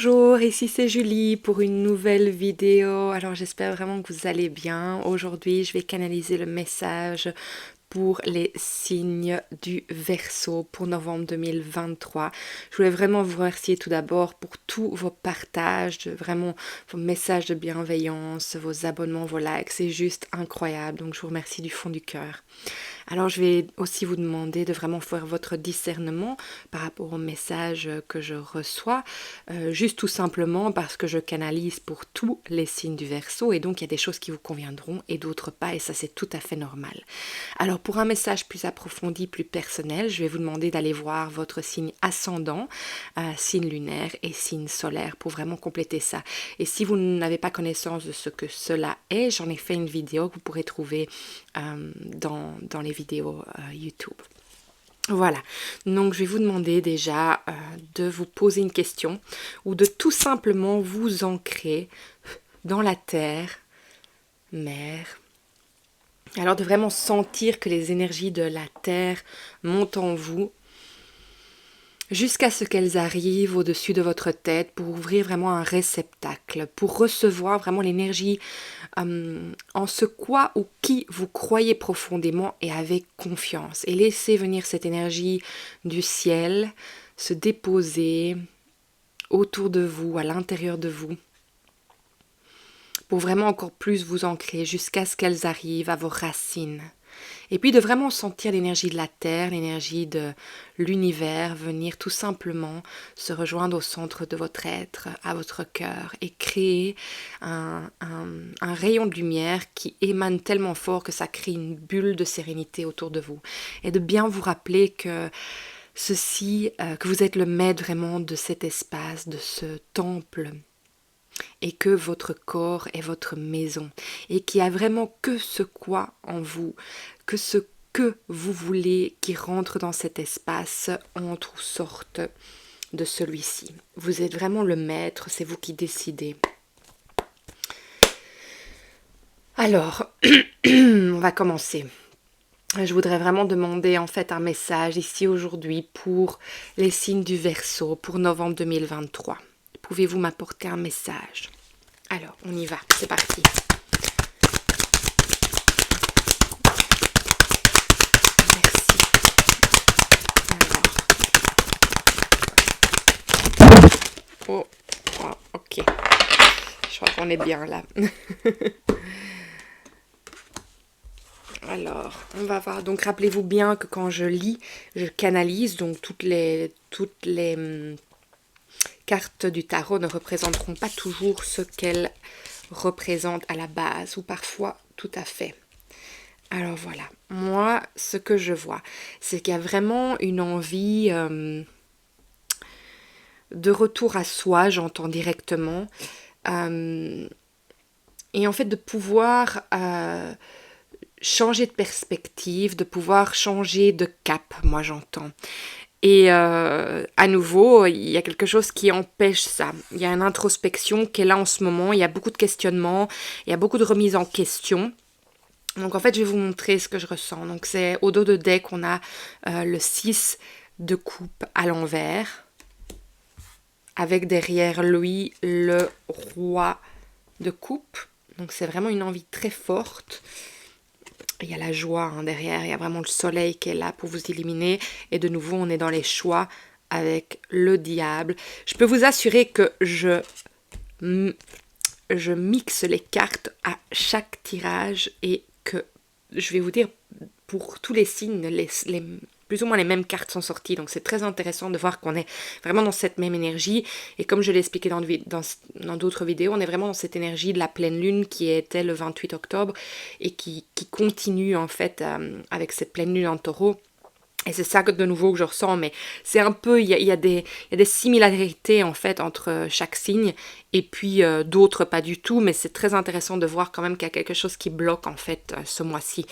Bonjour, ici c'est Julie pour une nouvelle vidéo. Alors j'espère vraiment que vous allez bien. Aujourd'hui, je vais canaliser le message pour les signes du Verseau pour novembre 2023. Je voulais vraiment vous remercier tout d'abord pour tous vos partages, vraiment vos messages de bienveillance, vos abonnements, vos likes. C'est juste incroyable. Donc je vous remercie du fond du cœur. Alors je vais aussi vous demander de vraiment faire votre discernement par rapport au message que je reçois, juste tout simplement parce que je canalise pour tous les signes du Verseau et donc il y a des choses qui vous conviendront et d'autres pas et ça c'est tout à fait normal. Alors pour un message plus approfondi, plus personnel, je vais vous demander d'aller voir votre signe ascendant, signe lunaire et signe solaire pour vraiment compléter ça. Et si vous n'avez pas connaissance de ce que cela est, j'en ai fait une vidéo que vous pourrez trouver dans les vidéos YouTube. Voilà, donc je vais vous demander déjà de vous poser une question ou de tout simplement vous ancrer dans la terre, mer. Alors de vraiment sentir que les énergies de la terre montent en vous jusqu'à ce qu'elles arrivent au-dessus de votre tête pour ouvrir vraiment un réceptacle, pour recevoir vraiment l'énergie en ce quoi ou qui vous croyez profondément et avec confiance. Et laissez venir cette énergie du ciel se déposer autour de vous, à l'intérieur de vous, pour vraiment encore plus vous ancrer jusqu'à ce qu'elles arrivent à vos racines. Et puis de vraiment sentir l'énergie de la Terre, l'énergie de l'univers venir tout simplement se rejoindre au centre de votre être, à votre cœur, et créer un rayon de lumière qui émane tellement fort que ça crée une bulle de sérénité autour de vous. Et de bien vous rappeler que ceci, que vous êtes le maître vraiment de cet espace, de ce temple, et que votre corps est votre maison et qu'il n'y a vraiment que ce quoi en vous, que ce que vous voulez qui rentre dans cet espace entre ou sorte de celui-ci. Vous êtes vraiment le maître, c'est vous qui décidez. Alors, on va commencer. Je voudrais vraiment demander en fait un message ici aujourd'hui pour les signes du Verseau pour novembre 2023. Pouvez-vous m'apporter un message? Alors, on y va, c'est parti. Merci. Alors. Oh, oh, ok. Je crois qu'on est bien là. Alors, on va voir. Donc, rappelez-vous bien que quand je lis, je canalise. Donc, toutes les cartes du tarot ne représenteront pas toujours ce qu'elles représentent à la base, ou parfois tout à fait. Alors voilà, moi, ce que je vois, c'est qu'il y a vraiment une envie de retour à soi, j'entends directement, et en fait de pouvoir changer de perspective, de pouvoir changer de cap, moi j'entends. Et à nouveau, il y a quelque chose qui empêche ça. Il y a une introspection qui est là en ce moment, il y a beaucoup de questionnements, il y a beaucoup de remises en question. Donc en fait, je vais vous montrer ce que je ressens. Donc c'est au dos de deck, on a le 6 de coupe à l'envers, avec derrière lui le roi de coupe. Donc c'est vraiment une envie très forte. Il y a la joie derrière, il y a vraiment le soleil qui est là pour vous éliminer. Et de nouveau, on est dans les choix avec le diable. Je peux vous assurer que je mixe les cartes à chaque tirage et que je vais vous dire pour tous les signes, plus ou moins les mêmes cartes sont sorties. Donc c'est très intéressant de voir qu'on est vraiment dans cette même énergie. Et comme je l'ai expliqué dans d'autres vidéos, on est vraiment dans cette énergie de la pleine lune qui était le 28 octobre et qui continue en fait avec cette pleine lune en taureau. Et c'est ça que de nouveau que je ressens, mais c'est un peu, il y a des similarités en fait entre chaque signe et puis d'autres pas du tout, mais c'est très intéressant de voir quand même qu'il y a quelque chose qui bloque en fait ce mois-ci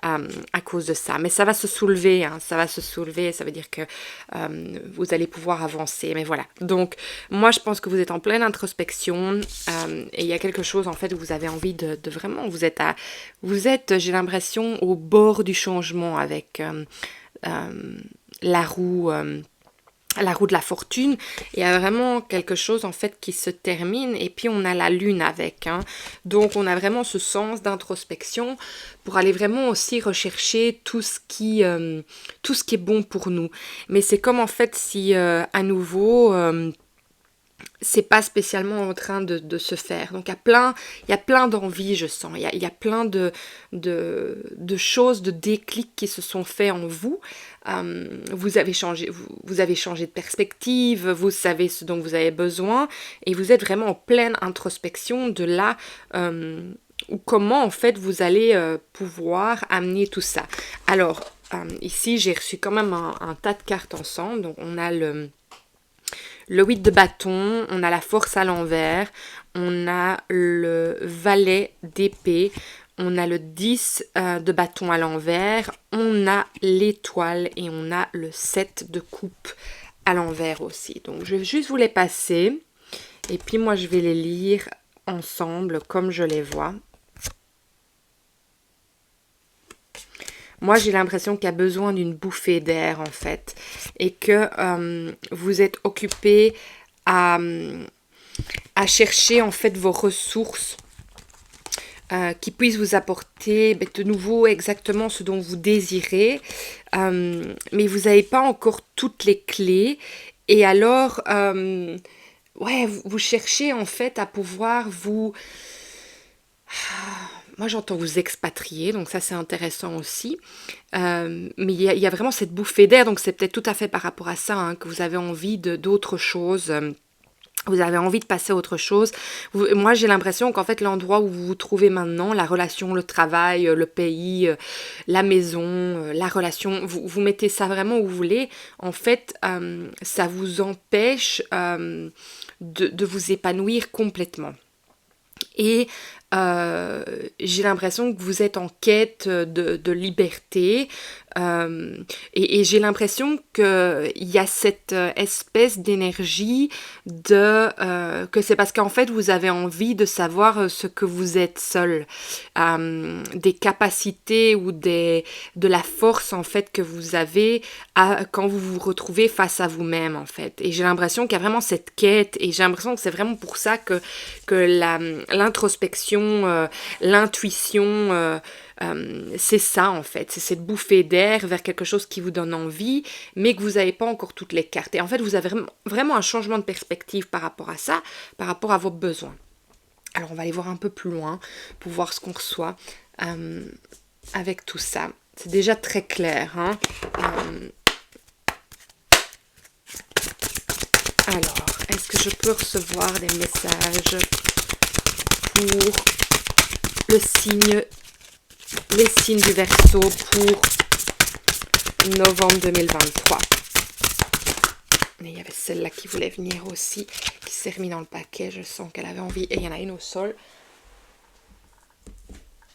à cause de ça. Mais ça va se soulever, ça va se soulever, ça veut dire que vous allez pouvoir avancer, mais voilà. Donc moi je pense que vous êtes en pleine introspection et il y a quelque chose en fait où vous avez envie de vraiment, vous êtes j'ai l'impression au bord du changement avec la roue la roue de la fortune, il y a vraiment quelque chose en fait qui se termine et puis on a la lune avec, hein. Donc on a vraiment ce sens d'introspection pour aller vraiment aussi rechercher tout ce qui est bon pour nous. Mais c'est comme en fait si à nouveau c'est pas spécialement en train de se faire. Donc il y a plein d'envies, je sens. Il y a plein de choses, de déclics qui se sont faits en vous. Vous avez changé de perspective, vous savez ce dont vous avez besoin, et vous êtes vraiment en pleine introspection de là ou comment en fait vous allez pouvoir amener tout ça. Alors, ici j'ai reçu quand même un tas de cartes ensemble. Donc on a le 8 de bâton, on a la force à l'envers, on a le valet d'épée, on a le 10 de bâton à l'envers, on a l'étoile et on a le 7 de coupe à l'envers aussi. Donc je vais juste vous les passer et puis moi je vais les lire ensemble comme je les vois. Moi, j'ai l'impression qu'il y a besoin d'une bouffée d'air, en fait, et que vous êtes occupé à chercher, en fait, vos ressources qui puissent vous apporter de nouveau exactement ce dont vous désirez, mais vous n'avez pas encore toutes les clés, et alors, ouais, vous cherchez, en fait, à pouvoir vous... Moi, j'entends vous expatrier, donc ça, c'est intéressant aussi. Mais il y a vraiment cette bouffée d'air, donc c'est peut-être tout à fait par rapport à ça hein, que vous avez envie d'autre chose. Vous avez envie de passer à autre chose. Moi, j'ai l'impression qu'en fait, l'endroit où vous vous trouvez maintenant, la relation, le travail, le pays, la maison, la relation, vous mettez ça vraiment où vous voulez. En fait, ça vous empêche de vous épanouir complètement. Et j'ai l'impression que vous êtes en quête de liberté et j'ai l'impression qu'il y a cette espèce d'énergie que c'est parce qu'en fait vous avez envie de savoir ce que vous êtes seul, des capacités ou de la force en fait que vous avez quand vous vous retrouvez face à vous-même en fait. Et j'ai l'impression qu'il y a vraiment cette quête et j'ai l'impression que c'est vraiment pour ça que l'introspection, l'intuition, c'est ça en fait, c'est cette bouffée d'air vers quelque chose qui vous donne envie, mais que vous n'avez pas encore toutes les cartes. Et en fait, vous avez vraiment un changement de perspective par rapport à ça, par rapport à vos besoins. Alors, on va aller voir un peu plus loin pour voir ce qu'on reçoit avec tout ça. C'est déjà très clair. Hein. Alors, est-ce que je peux recevoir des messages pour les signes du Verseau pour novembre 2023. Mais il y avait celle-là qui voulait venir aussi, qui s'est remise dans le paquet. Je sens qu'elle avait envie. Et il y en a une au sol.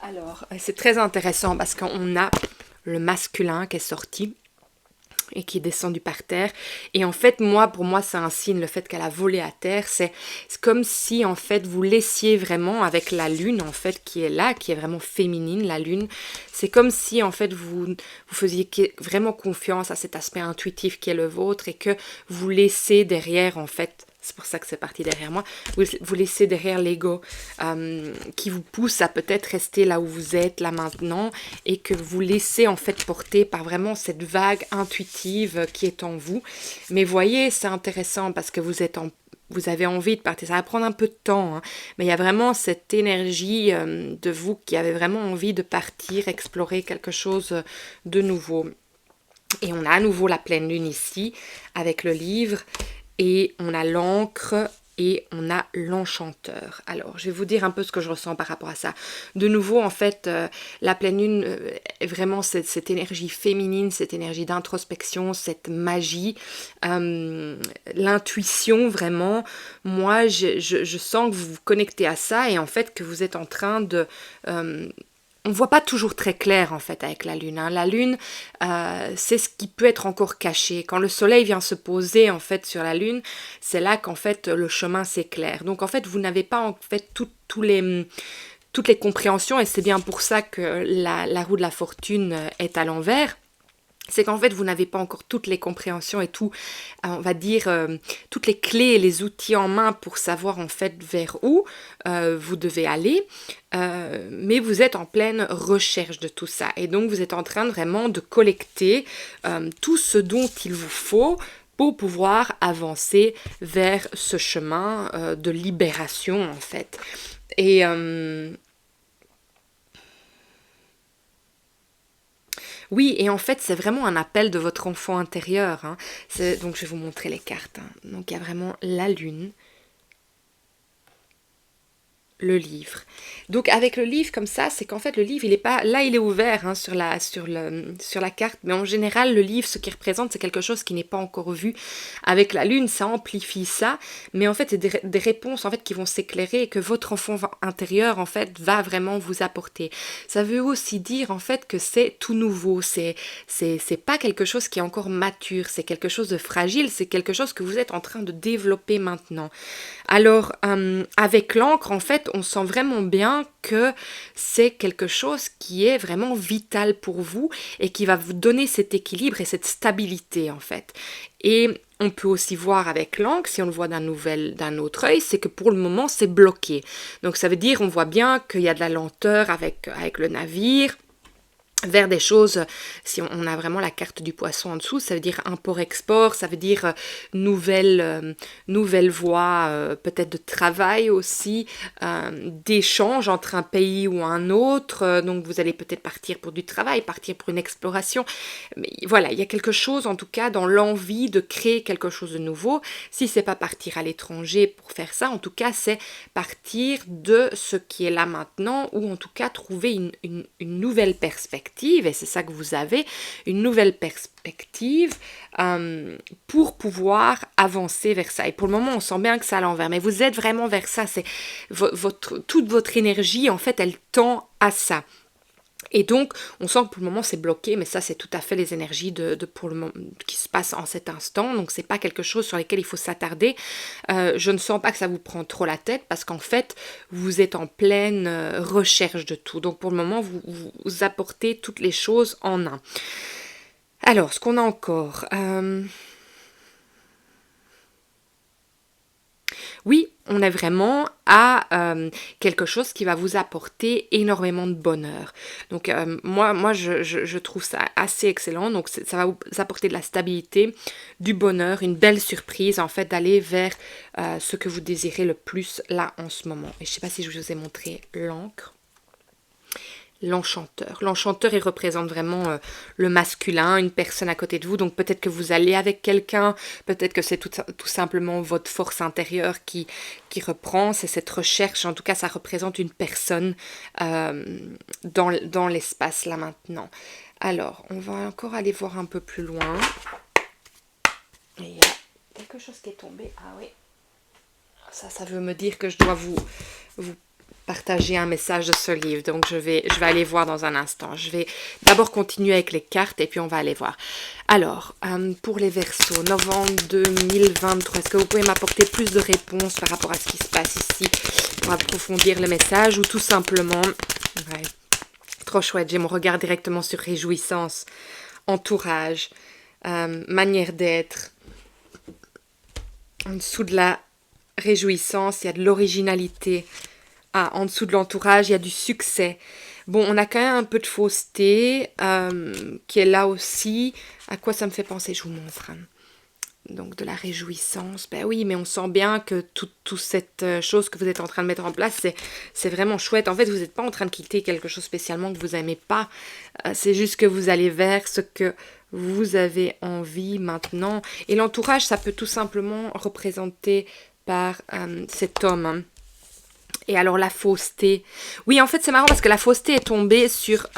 Alors, c'est très intéressant parce qu'on a le masculin qui est sorti et qui est descendu par terre. Et en fait, pour moi, c'est un signe, le fait qu'elle a volé à terre. C'est comme si, en fait, vous laissiez vraiment avec la lune, en fait, qui est là, qui est vraiment féminine, la lune. C'est comme si, en fait, vous faisiez vraiment confiance à cet aspect intuitif qui est le vôtre et que vous laissez derrière, en fait, c'est pour ça que c'est parti derrière moi, vous laissez derrière l'ego qui vous pousse à peut-être rester là où vous êtes, là maintenant, et que vous laissez en fait porter par vraiment cette vague intuitive qui est en vous. Mais voyez, c'est intéressant parce que vous avez envie de partir. Ça va prendre un peu de temps, hein, mais il y a vraiment cette énergie de vous qui avez vraiment envie de partir, explorer quelque chose de nouveau. Et on a à nouveau la pleine lune ici, avec le livre. Et on a l'encre et on a l'enchanteur. Alors, je vais vous dire un peu ce que je ressens par rapport à ça. De nouveau, en fait, la pleine lune est vraiment cette énergie féminine, cette énergie d'introspection, cette magie, l'intuition, vraiment. Moi, je sens que vous vous connectez à ça et en fait que vous êtes en train de... on ne voit pas toujours très clair en fait avec la lune. Hein. La lune, c'est ce qui peut être encore caché. Quand le soleil vient se poser en fait sur la lune, c'est là qu'en fait le chemin s'éclaire. Donc en fait vous n'avez pas en fait toutes les compréhensions et c'est bien pour ça que la roue de la fortune est à l'envers. c'est qu'en fait, vous n'avez pas encore toutes les compréhensions et tout, on va dire, toutes les clés et les outils en main pour savoir en fait vers où vous devez aller, mais vous êtes en pleine recherche de tout ça. Et donc, vous êtes en train vraiment de collecter tout ce dont il vous faut pour pouvoir avancer vers ce chemin de libération, en fait. Et... oui, et en fait, c'est vraiment un appel de votre enfant intérieur, hein. Donc, je vais vous montrer les cartes, hein. Donc, il y a vraiment la lune, le livre. Donc avec le livre comme ça, c'est qu'en fait le livre il est pas là, il est ouvert hein, sur la carte, mais en général le livre ce qu'il représente c'est quelque chose qui n'est pas encore vu. Avec la lune ça amplifie ça, mais en fait c'est des réponses en fait qui vont s'éclairer et que votre enfant intérieur en fait va vraiment vous apporter. Ça veut aussi dire en fait que c'est tout nouveau, c'est pas quelque chose qui est encore mature, c'est quelque chose de fragile, c'est quelque chose que vous êtes en train de développer maintenant. Alors, avec l'encre, en fait, on sent vraiment bien que c'est quelque chose qui est vraiment vital pour vous et qui va vous donner cet équilibre et cette stabilité, en fait. Et on peut aussi voir avec l'encre, si on le voit d'un autre œil, c'est que pour le moment, c'est bloqué. Donc, ça veut dire, on voit bien qu'il y a de la lenteur avec le navire, vers des choses, si on a vraiment la carte du poisson en dessous, ça veut dire import-export, ça veut dire nouvelle voie peut-être de travail aussi, d'échange entre un pays ou un autre, donc vous allez peut-être partir pour du travail, partir pour une exploration, mais voilà, il y a quelque chose en tout cas dans l'envie de créer quelque chose de nouveau, si c'est pas partir à l'étranger pour faire ça, en tout cas c'est partir de ce qui est là maintenant, ou en tout cas trouver une nouvelle perspective, et c'est ça que vous avez, une nouvelle perspective pour pouvoir avancer vers ça. Et pour le moment, on sent bien que c'est à l'envers, mais vous êtes vraiment vers ça. C'est toute votre énergie, en fait, elle tend à ça. Et donc, on sent que pour le moment c'est bloqué, mais ça c'est tout à fait les énergies pour le moment, qui se passent en cet instant, donc c'est pas quelque chose sur lequel il faut s'attarder. Je ne sens pas que ça vous prend trop la tête, parce qu'en fait, vous êtes en pleine recherche de tout. Donc pour le moment, vous apportez toutes les choses en un. Alors, ce qu'on a encore... Oui, on est vraiment à quelque chose qui va vous apporter énormément de bonheur. Donc moi je trouve ça assez excellent. Donc ça va vous apporter de la stabilité, du bonheur, une belle surprise en fait d'aller vers ce que vous désirez le plus là en ce moment. Et je ne sais pas si je vous ai montré l'encre. L'enchanteur. L'enchanteur, il représente vraiment le masculin, une personne à côté de vous. Donc peut-être que vous allez avec quelqu'un, peut-être que c'est tout simplement votre force intérieure qui reprend. C'est cette recherche. En tout cas, ça représente une personne dans l'espace là maintenant. Alors, on va encore aller voir un peu plus loin. Et il y a quelque chose qui est tombé. Ah oui. Ça veut me dire que je dois vous partager un message de ce livre. Donc, je vais aller voir dans un instant. Je vais d'abord continuer avec les cartes et puis on va aller voir. Alors, pour les Verseaux, novembre 2023, est-ce que vous pouvez m'apporter plus de réponses par rapport à ce qui se passe ici pour approfondir le message ou tout simplement... Ouais, trop chouette, j'ai mon regard directement sur réjouissance, entourage, manière d'être. En dessous de la réjouissance, il y a de l'originalité. Ah, en dessous de l'entourage, il y a du succès. Bon, on a quand même un peu de fausseté qui est là aussi. À quoi ça me fait penser? Je vous montre. Donc, de la réjouissance. Ben oui, mais on sent bien que toute cette chose que vous êtes en train de mettre en place, c'est vraiment chouette. En fait, vous n'êtes pas en train de quitter quelque chose spécialement que vous n'aimez pas. C'est juste que vous allez vers ce que vous avez envie maintenant. Et l'entourage, ça peut tout simplement représenter par cet homme, hein. Et alors la fausseté. Oui, en fait, c'est marrant parce que la fausseté est tombée sur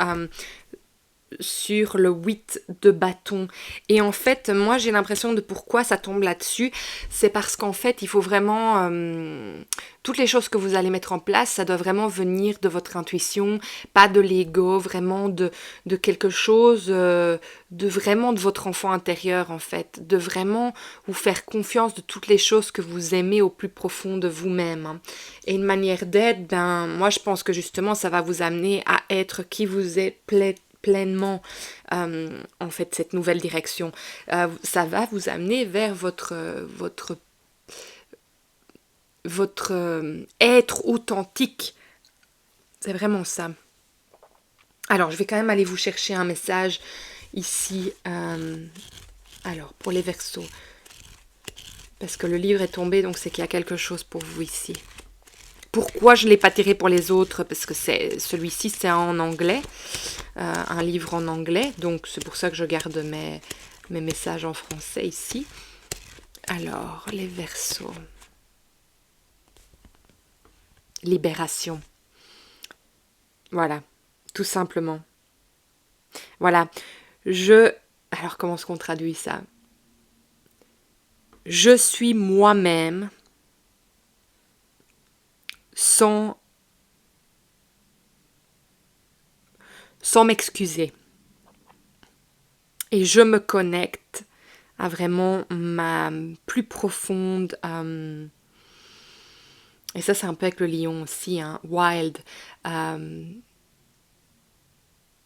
le 8 de bâton. Et en fait, moi, j'ai l'impression de pourquoi ça tombe là-dessus. C'est parce qu'en fait, il faut vraiment... toutes les choses que vous allez mettre en place, ça doit vraiment venir de votre intuition, pas de l'ego, vraiment de quelque chose, vraiment de votre enfant intérieur, en fait. De vraiment vous faire confiance de toutes les choses que vous aimez au plus profond de vous-même, hein. Et une manière d'être, moi, je pense que justement, ça va vous amener à être qui vous êtes pleinement en fait cette nouvelle direction. Ça va vous amener vers votre être authentique. C'est vraiment ça. Alors, je vais quand même aller vous chercher un message ici. Alors, pour les Verseaux. Parce que le livre est tombé, donc c'est qu'il y a quelque chose pour vous ici. Pourquoi je ne l'ai pas tiré pour les autres? Parce que celui-ci, c'est en anglais. Un livre en anglais. Donc, c'est pour ça que je garde mes messages en français ici. Alors, les Verseaux. Libération. Voilà, tout simplement. Voilà, alors comment est-ce qu'on traduit ça? Je suis moi-même sans m'excuser. Et je me connecte à vraiment ma plus profonde... et ça, c'est un peu avec le lion aussi, hein, wild.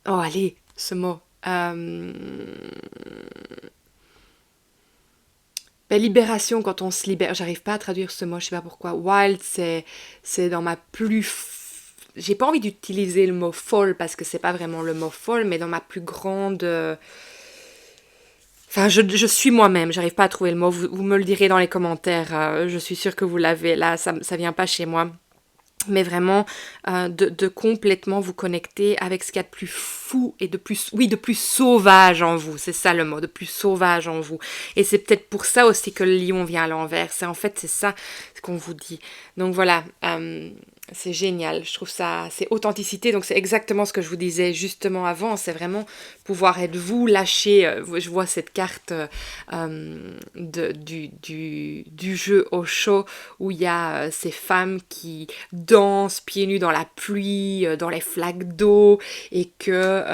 Oh, allez, ce mot. Libération, quand on se libère. J'arrive pas à traduire ce mot, je sais pas pourquoi. Wild, c'est dans ma plus... J'ai pas envie d'utiliser le mot folle, parce que c'est pas vraiment le mot folle, mais dans ma plus grande... Enfin, je suis moi-même, j'arrive pas à trouver le mot. Vous me le direz dans les commentaires. Je suis sûre que vous l'avez. Là, ça vient pas chez moi. Mais vraiment de complètement vous connecter avec ce qu'il y a de plus fou et de plus sauvage en vous. C'est ça le mot, de plus sauvage en vous. Et c'est peut-être pour ça aussi que le lion vient à l'envers. C'est ça ce qu'on vous dit. Donc voilà, c'est génial. Je trouve ça, c'est authenticité. Donc c'est exactement ce que je vous disais justement avant. C'est vraiment pouvoir être vous, lâcher. Je vois cette carte du jeu au show où il y a ces femmes qui dansent pieds nus dans la pluie, dans les flaques d'eau, et que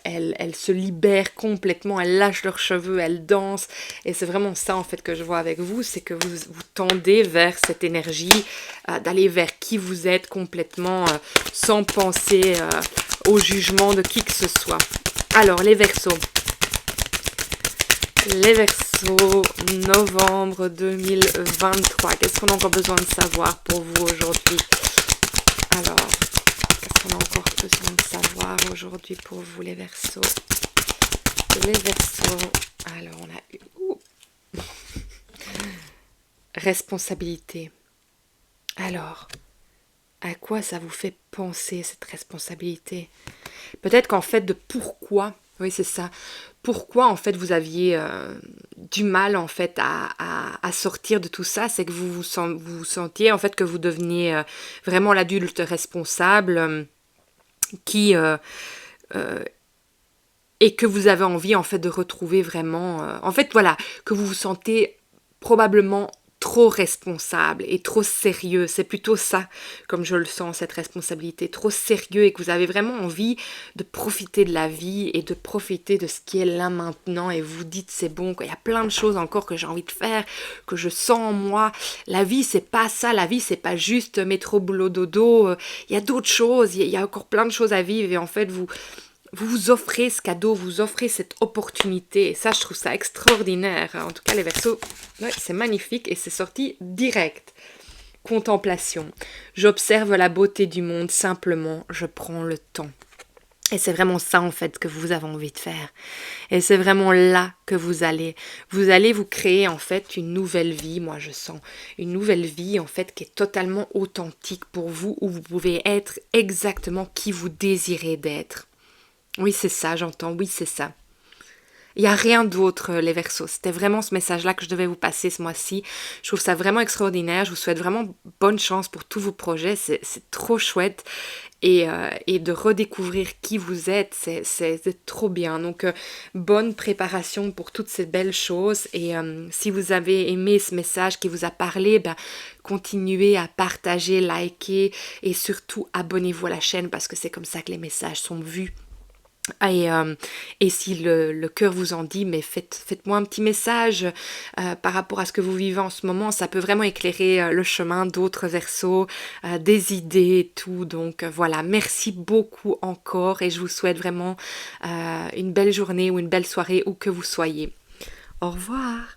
elles se libèrent complètement, elles lâchent leurs cheveux, elles dansent. Et c'est vraiment ça en fait que je vois avec vous, c'est que vous tendez vers cette énergie d'aller vers qui vous êtes complètement sans penser au jugement de qui que ce soit. Alors les Verseaux. Les Verseaux, novembre 2023. Qu'est-ce qu'on a encore besoin de savoir pour vous aujourd'hui? Alors, qu'est-ce qu'on a encore besoin de savoir aujourd'hui pour vous, les Verseaux? Les Verseaux, alors on a eu... Responsabilité. Alors, à quoi ça vous fait penser, cette responsabilité? Peut-être qu'en fait, de pourquoi... Oui, c'est ça. Pourquoi, en fait, vous aviez du mal, en fait, à sortir de tout ça? C'est que vous sentiez, en fait, que vous deveniez vraiment l'adulte responsable qui... et que vous avez envie, en fait, de retrouver vraiment... en fait, voilà, que vous vous sentez probablement trop responsable et trop sérieux. C'est plutôt ça, comme je le sens, cette responsabilité. Trop sérieux, et que vous avez vraiment envie de profiter de la vie et de profiter de ce qui est là maintenant. Et vous dites, c'est bon, il y a plein de choses encore que j'ai envie de faire, que je sens en moi. La vie, c'est pas ça. La vie, c'est pas juste métro, boulot, dodo. Il y a d'autres choses. Il y a encore plein de choses à vivre. Et en fait, vous offrez ce cadeau, vous offrez cette opportunité. Et ça, je trouve ça extraordinaire. En tout cas, les Verseaux, ouais, c'est magnifique et c'est sorti direct. Contemplation. J'observe la beauté du monde, simplement, je prends le temps. Et c'est vraiment ça, en fait, que vous avez envie de faire. Et c'est vraiment là que vous allez vous créer, en fait, une nouvelle vie. Moi, je sens une nouvelle vie, en fait, qui est totalement authentique pour vous, où vous pouvez être exactement qui vous désirez d'être. Oui, c'est ça, j'entends. Oui, c'est ça. Il n'y a rien d'autre, les Verseaux. C'était vraiment ce message-là que je devais vous passer ce mois-ci. Je trouve ça vraiment extraordinaire. Je vous souhaite vraiment bonne chance pour tous vos projets. C'est trop chouette. Et de redécouvrir qui vous êtes, c'est trop bien. Donc, bonne préparation pour toutes ces belles choses. Et si vous avez aimé ce message qui vous a parlé, continuez à partager, liker et surtout abonnez-vous à la chaîne, parce que c'est comme ça que les messages sont vus Et si le cœur vous en dit, mais faites-moi un petit message par rapport à ce que vous vivez en ce moment. Ça peut vraiment éclairer le chemin d'autres versos, des idées et tout. Donc voilà, merci beaucoup encore et je vous souhaite vraiment une belle journée ou une belle soirée où que vous soyez. Au revoir.